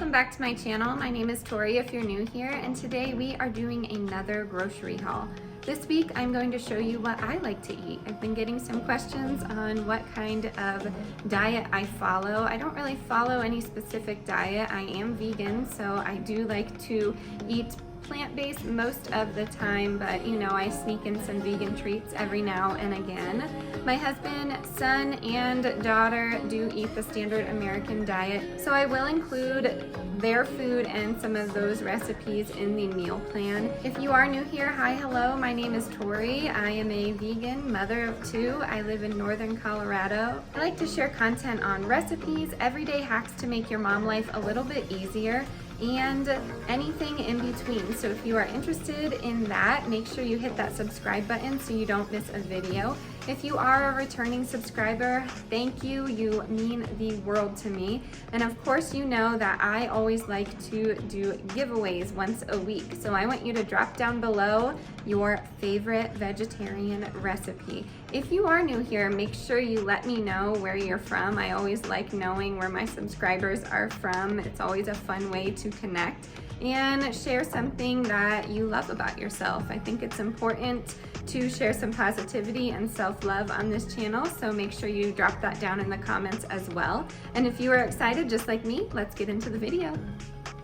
welcome back to my channel. My name is Tori if you're new here, and today we are doing another grocery haul. This week I'm going to show you what I like to eat. I've been getting some questions on what kind of diet I follow. I don't really follow any specific diet. I am vegan, so I do like to eat plant-based most of the time, but you know, I sneak in some vegan treats every now and again. My husband, son, and daughter do eat the standard American diet, so I will include their food and some of those recipes in the meal plan. If you are new here, hi, hello, my name is Tori. I am a vegan mother of two. I live in northern Colorado. I like to share content on recipes, everyday hacks to make your mom life a little bit easier, and anything in between. So if you are interested in that, make sure you hit that subscribe button so you don't miss a video. If you are a returning subscriber, thank you. You mean the world to me. And of course, you know that I always like to do giveaways once a week. So I want you to drop down below your favorite vegetarian recipe. If you are new here, make sure you let me know where you're from. I always like knowing where my subscribers are from. It's always a fun way to connect and share something that you love about yourself. I think it's important to share some positivity and self-love on this channel, so make sure you drop that down in the comments as well. And if you are excited just like me, let's get into the video.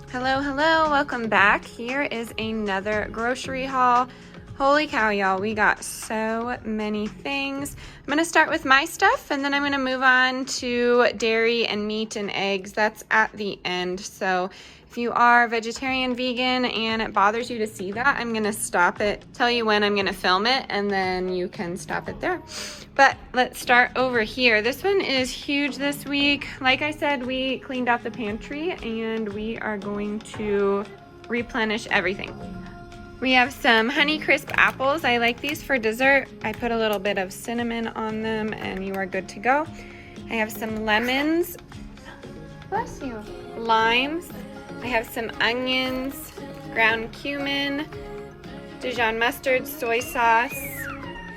Hello, welcome back. Here is another grocery haul. Holy cow, y'all, we got so many things. I'm gonna start with my stuff, and then I'm gonna move on to dairy and meat and eggs. That's at the end. So if you are vegetarian, vegan, and it bothers you to see that, I'm gonna stop it, tell you when I'm gonna film it, and then you can stop it there. But let's start over here. This one is huge this week. Like I said, we cleaned out the pantry, and we are going to replenish everything. We have some Honeycrisp apples. I like these for dessert. I put a little bit of cinnamon on them, and you are good to go. I have some lemons. Bless you. Limes. I have some onions, ground cumin, Dijon mustard, soy sauce.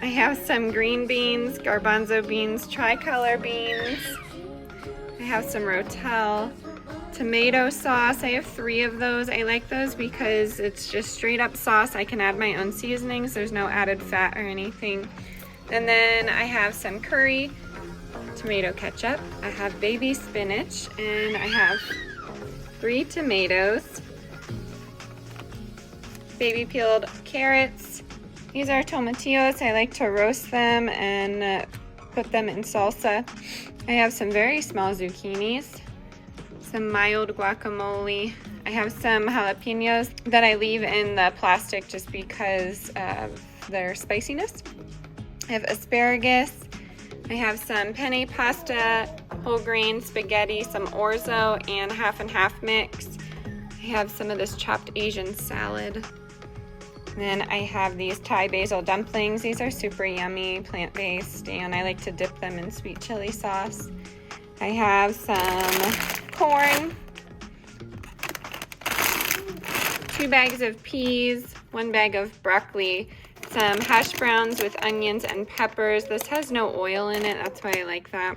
I have some green beans, garbanzo beans, tricolor beans. I have some Rotel, tomato sauce. I have 3 of those. I like those because it's just straight up sauce. I can add my own seasonings. There's no added fat or anything. And then I have some curry, tomato ketchup. I have baby spinach, and I have 3 tomatoes, baby peeled carrots. These are tomatillos. I like to roast them and put them in salsa. I have some very small zucchinis, some mild guacamole. I have some jalapenos that I leave in the plastic just because of their spiciness. I have asparagus. I have some penne pasta, whole grain spaghetti, some orzo, and half mix. I have some of this chopped Asian salad. And then I have these Thai basil dumplings. These are super yummy, plant-based, and I like to dip them in sweet chili sauce. I have some corn, 2 bags of peas, 1 bag of broccoli, some hash browns with onions and peppers. This has no oil in it, that's why I like that.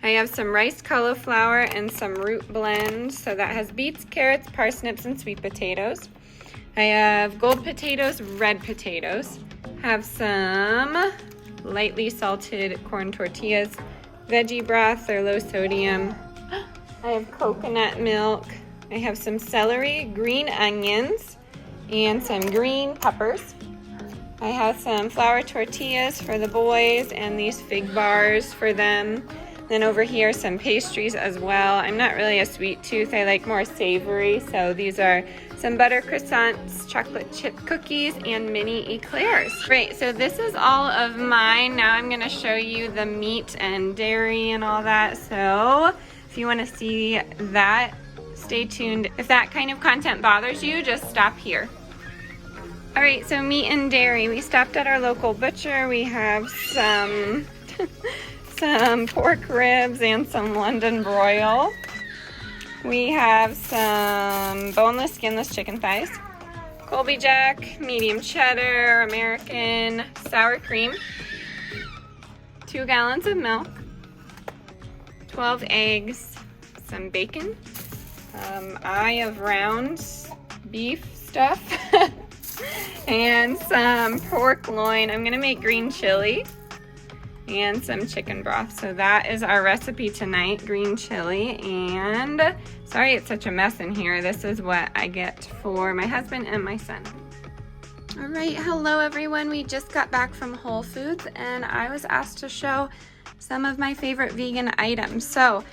I have some rice cauliflower and some root blend. So that has beets, carrots, parsnips, and sweet potatoes. I have gold potatoes, red potatoes. Have some lightly salted corn tortillas, veggie broth, they're low sodium. I have coconut milk. I have some celery, green onions, and some green peppers. I have some flour tortillas for the boys and these fig bars for them. Then over here, some pastries as well. I'm not really a sweet tooth. I like more savory. So these are some butter croissants, chocolate chip cookies, and mini eclairs. Great, so this is all of mine. Now I'm gonna show you the meat and dairy and all that. So if you wanna see that, stay tuned. If that kind of content bothers you, just stop here. All right, so meat and dairy. We stopped at our local butcher. We have some some pork ribs and some London broil. We have some boneless, skinless chicken thighs, Colby Jack, medium cheddar, American, sour cream, 2 gallons of milk, 12 eggs, some bacon, eye of round beef stuff and some pork loin. I'm gonna make green chili and some chicken broth. So that is our recipe tonight, green chili. And sorry it's such a mess in here. This is what I get for my husband and my son. All right, hello everyone. We just got back from Whole Foods and I was asked to show some of my favorite vegan items. So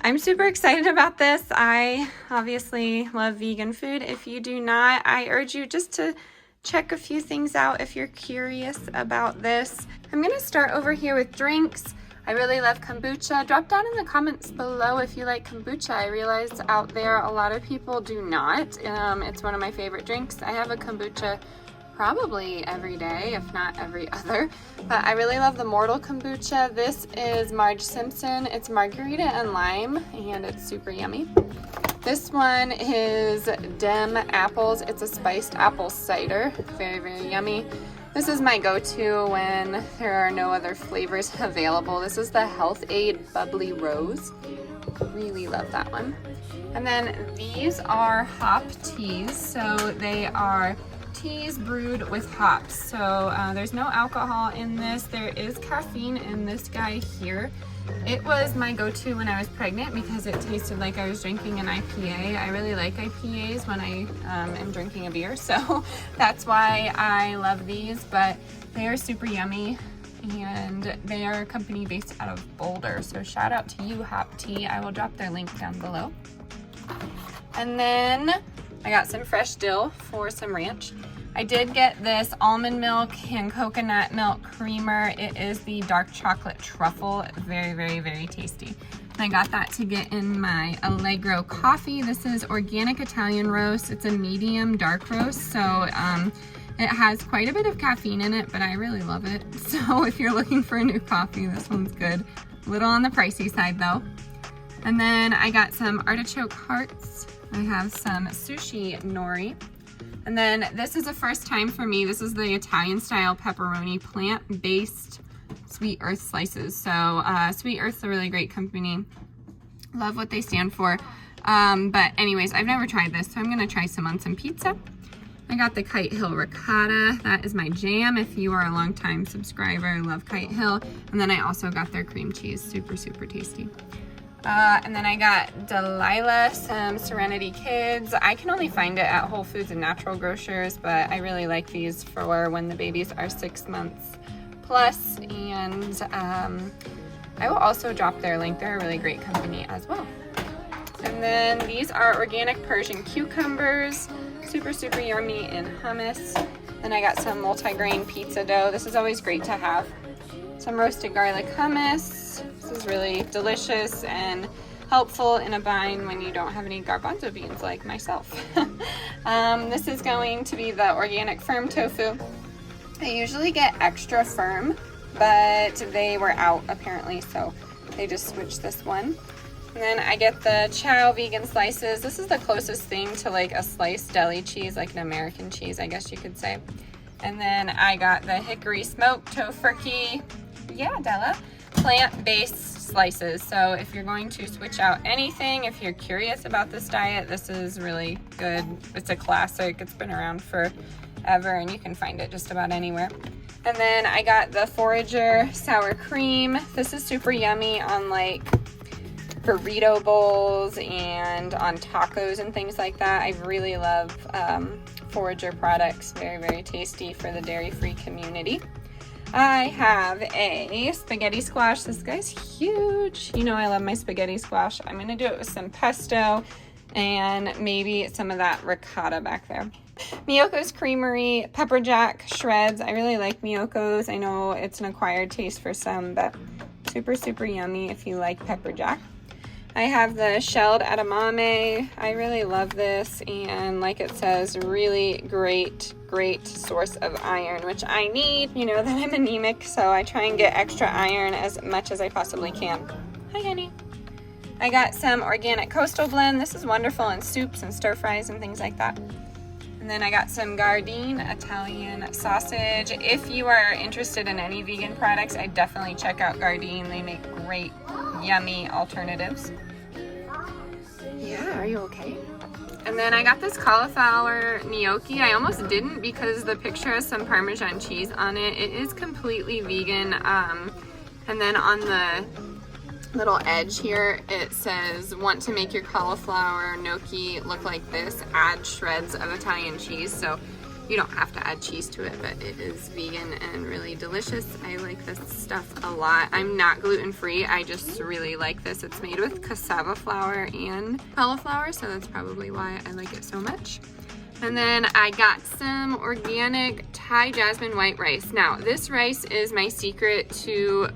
I'm super excited about this. I obviously love vegan food. If you do not, I urge you just to check a few things out if you're curious about this. I'm gonna start over here with drinks. I really love kombucha. Drop down in the comments below if you like kombucha. I realize out there a lot of people do not. It's one of my favorite drinks. I have a kombucha probably every day, if not every other. But I really love the Mortal kombucha. This is Marge Simpson. It's margarita and lime, and it's super yummy. This one is Dem Apples. It's a spiced apple cider. Very, very yummy. This is my go-to when there are no other flavors available. This is the Health Aid Bubbly Rose. Really love that one. And then these are hop teas. So they are teas brewed with hops. So there's no alcohol in this. There is caffeine in this guy here. It was my go-to when I was pregnant because it tasted like I was drinking an IPA. I really like IPAs when I am drinking a beer, so that's why I love these, but they are super yummy and they are a company based out of Boulder. So shout out to you, Hop Tea. I will drop their link down below. And then I got some fresh dill for some ranch. I did get this almond milk and coconut milk creamer. It is the dark chocolate truffle. Very, very, very tasty. And I got that to get in my Allegro coffee. This is organic Italian roast. It's a medium dark roast, so it has quite a bit of caffeine in it, but I really love it. So if you're looking for a new coffee, this one's good. A little on the pricey side though. And then I got some artichoke hearts. I have some sushi nori. And then this is the first time for me. This is the Italian style pepperoni plant-based Sweet Earth slices. So Sweet Earth's a really great company. Love what they stand for. But anyways, I've never tried this, so I'm gonna try some on some pizza. I got the Kite Hill ricotta. That is my jam. If you are a longtime subscriber, I love Kite Hill. And then I also got their cream cheese. Super, super tasty. And then I got Delilah some Serenity Kids. I can only find it at Whole Foods and Natural Grocers, but I really like these for when the babies are 6 months plus. And I will also drop their link. They're a really great company as well. And then these are organic Persian cucumbers. Super, super yummy in hummus. Then I got some multigrain pizza dough. This is always great to have. Some roasted garlic hummus. This is really delicious and helpful in a bind when you don't have any garbanzo beans like myself. This is going to be the organic firm tofu. I usually get extra firm, but they were out apparently, so they just switched this one. And then I get the Chow vegan slices. This is the closest thing to like a sliced deli cheese, like an American cheese, I guess you could say. And then I got the hickory smoked tofurkey. Yeah, Della. Plant-based slices. So if you're going to switch out anything, if you're curious about this diet, this is really good. It's a classic. It's been around forever and you can find it just about anywhere. And then I got the Forager sour cream. This is super yummy on like burrito bowls and on tacos and things like that. I really love Forager products. Very, very tasty for the dairy-free community. I have a spaghetti squash. This guy's huge. You know I love my spaghetti squash. I'm gonna do it with some pesto and maybe some of that ricotta back there. Miyoko's Creamery pepper jack shreds. I really like Miyoko's. I know it's an acquired taste for some, but super, super yummy if you like pepper jack. I have the shelled edamame. I really love this, and like it says, really great source of iron, which I need. You know that I'm anemic, so I try and get extra iron as much as I possibly can. Hi, honey. I got some organic coastal blend. This is wonderful in soups and stir fries and things like that. And then I got some Gardein Italian sausage. If you are interested in any vegan products, I definitely check out Gardein. They make great, yummy alternatives. Yeah, are you okay? And then I got this cauliflower gnocchi. I almost didn't because the picture has some Parmesan cheese on it. It is completely vegan. And then on the little edge here, it says, want to make your cauliflower gnocchi look like this, add shreds of Italian cheese. So you don't have to add cheese to it, but it is vegan and really delicious. I like this stuff a lot. I'm not gluten-free. I just really like this. It's made with cassava flour and cauliflower, so that's probably why I like it so much. And then I got some organic Thai jasmine white rice. Now, this rice is my secret to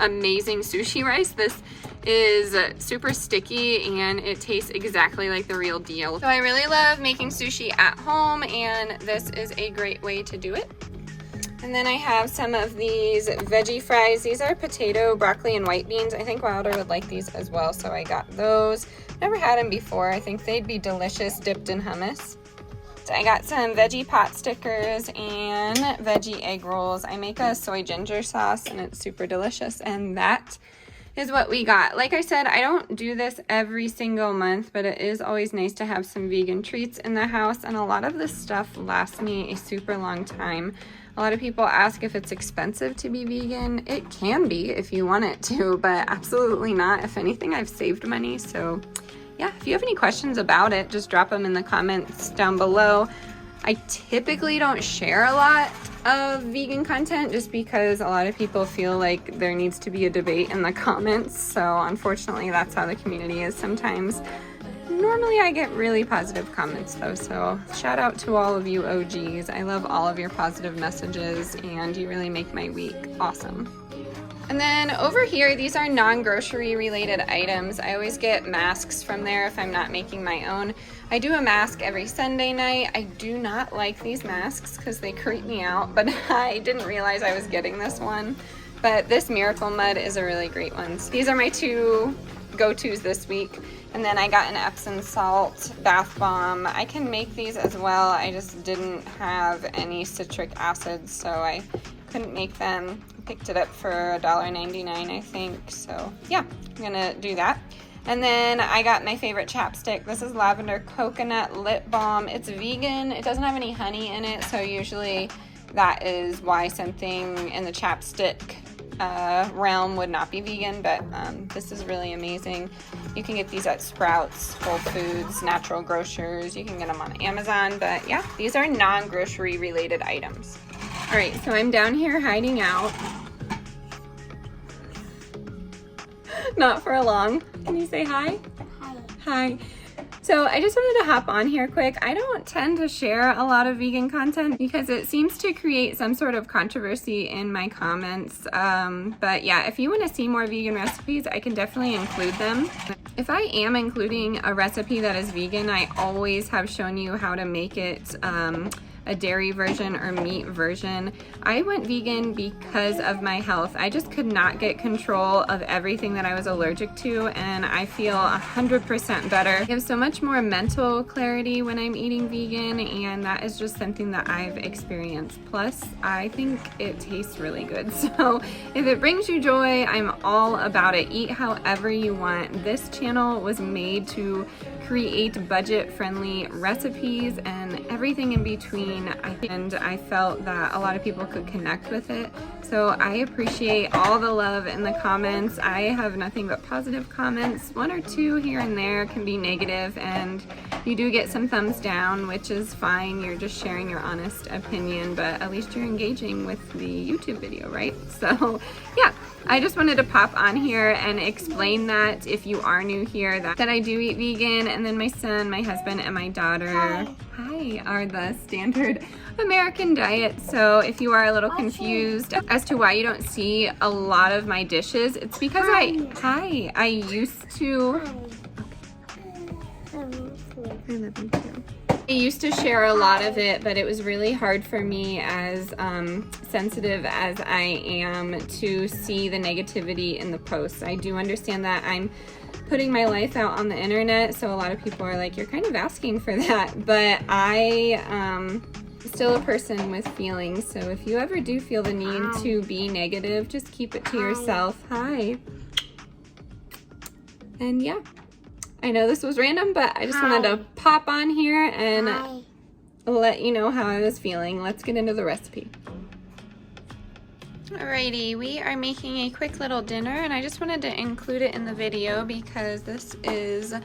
amazing sushi rice. This is super sticky and it tastes exactly like the real deal. So I really love making sushi at home, and this is a great way to do it. And then I have some of these veggie fries. These are potato, broccoli, and white beans. I think Wilder would like these as well, so I got those. Never had them before. I think they'd be delicious dipped in hummus. So I got some veggie pot stickers and veggie egg rolls. I make a soy ginger sauce and it's super delicious, and that is what we got. Like I said, I don't do this every single month, but it is always nice to have some vegan treats in the house, and a lot of this stuff lasts me a super long time. A lot of people ask if it's expensive to be vegan. It can be if you want it to, but absolutely not. If anything, I've saved money. So yeah, if you have any questions about it, just drop them in the comments down below. I typically don't share a lot of vegan content just because a lot of people feel like there needs to be a debate in the comments. So unfortunately, that's how the community is sometimes. Normally I get really positive comments though, so shout out to all of you OGs. I love all of your positive messages and you really make my week awesome. And then over here, these are non-grocery related items. I always get masks from there if I'm not making my own. I do a mask every Sunday night. I do not like these masks because they creep me out, but I didn't realize I was getting this one. But this Miracle Mud is a really great one. So these are my two go-tos this week. And then I got an Epsom salt bath bomb. I can make these as well. I just didn't have any citric acid, so I couldn't make them. Picked it up for $1.99, I think. So yeah, I'm gonna do that. And then I got my favorite chapstick. This is lavender coconut lip balm. It's vegan. It doesn't have any honey in it, so usually that is why something in the chapstick realm would not be vegan, but this is really amazing. You can get these at Sprouts, Whole Foods, Natural Grocers. You can get them on Amazon, but yeah, these are non-grocery related items. All right, so I'm down here hiding out. Not for long. Can you say hi? Hi. Hi. So I just wanted to hop on here quick. I don't tend to share a lot of vegan content because it seems to create some sort of controversy in my comments. But yeah, if you want to see more vegan recipes, I can definitely include them. If I am including a recipe that is vegan, I always have shown you how to make it a dairy version or meat version. I went vegan because of my health. I just could not get control of everything that I was allergic to, and I feel 100% better. I have so much more mental clarity when I'm eating vegan, and that is just something that I've experienced. Plus, I think it tastes really good. So if it brings you joy, I'm all about it. Eat however you want. This channel was made to create budget-friendly recipes and everything in between, and I felt that a lot of people could connect with it. So I appreciate all the love in the comments. I have nothing but positive comments. One or two here and there can be negative, and you do get some thumbs down, which is fine. You're just sharing your honest opinion, but at least you're engaging with the YouTube video, right? So yeah, I just wanted to pop on here and explain that if you are new here, that I do eat vegan, and then my son, my husband, and my daughter are the standard American diet. So if you are a little confused as to why you don't see a lot of my dishes, it's because I used to I love you too. I used to share a lot of it, but it was really hard for me, as sensitive as I am, to see the negativity in the posts. I do understand that I'm putting my life out on the internet, so a lot of people are like, you're kind of asking for that, but I still a person with feelings, so if you ever do feel the need to be negative, just keep it to yourself. Hi. And yeah, I know this was random, but I just wanted to pop on here and let you know how I was feeling. Let's get into the recipe. Alrighty, we are making a quick little dinner, and I just wanted to include it in the video because this is a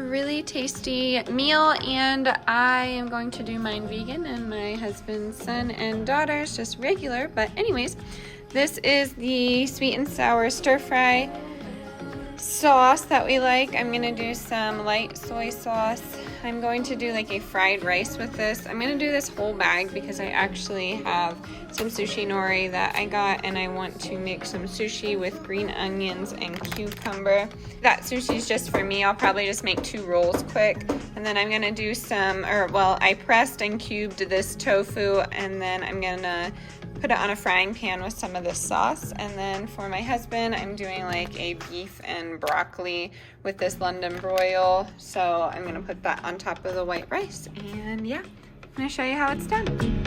really tasty meal, and I am going to do mine vegan and my husband's son and daughter's just regular. But anyways, this is the sweet and sour stir fry sauce that we like. I'm gonna do some light soy sauce. I'm going to do like a fried rice with this. I'm gonna do this whole bag because I actually have some sushi nori that I got, and I want to make some sushi with green onions and cucumber. That sushi's just for me. I'll probably just make 2 rolls quick, and then I'm gonna do some, I pressed and cubed this tofu, and then I'm gonna put it on a frying pan with some of this sauce. And then for my husband, I'm doing like a beef and broccoli with this London broil. So I'm gonna put that on top of the white rice. And yeah, I'm gonna show you how it's done.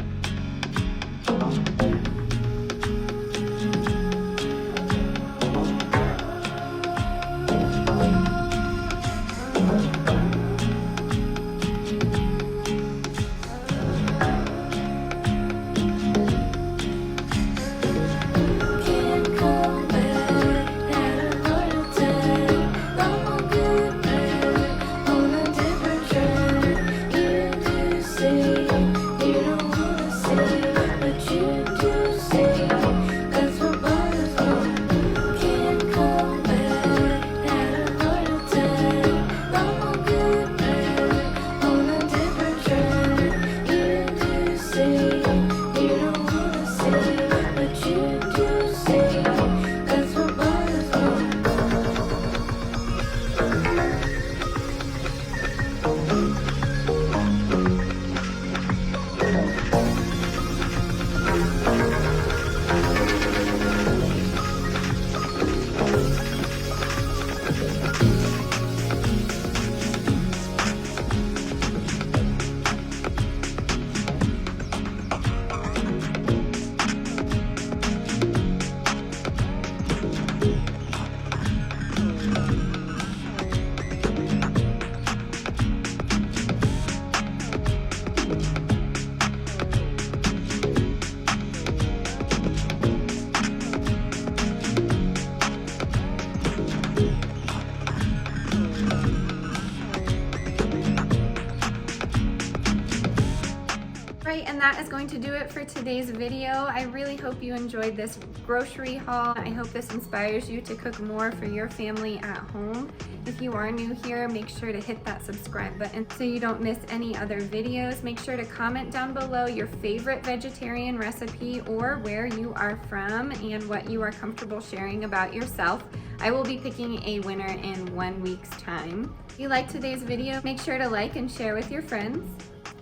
And that is going to do it for today's video. I really hope you enjoyed this grocery haul. I hope this inspires you to cook more for your family at home. If you are new here, make sure to hit that subscribe button so you don't miss any other videos. Make sure to comment down below your favorite vegetarian recipe or where you are from and what you are comfortable sharing about yourself. I will be picking a winner in 1 week's time. If you liked today's video, make sure to like and share with your friends.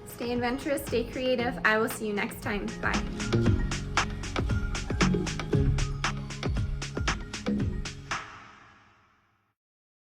Stay adventurous, stay creative. I will see you next time. Bye.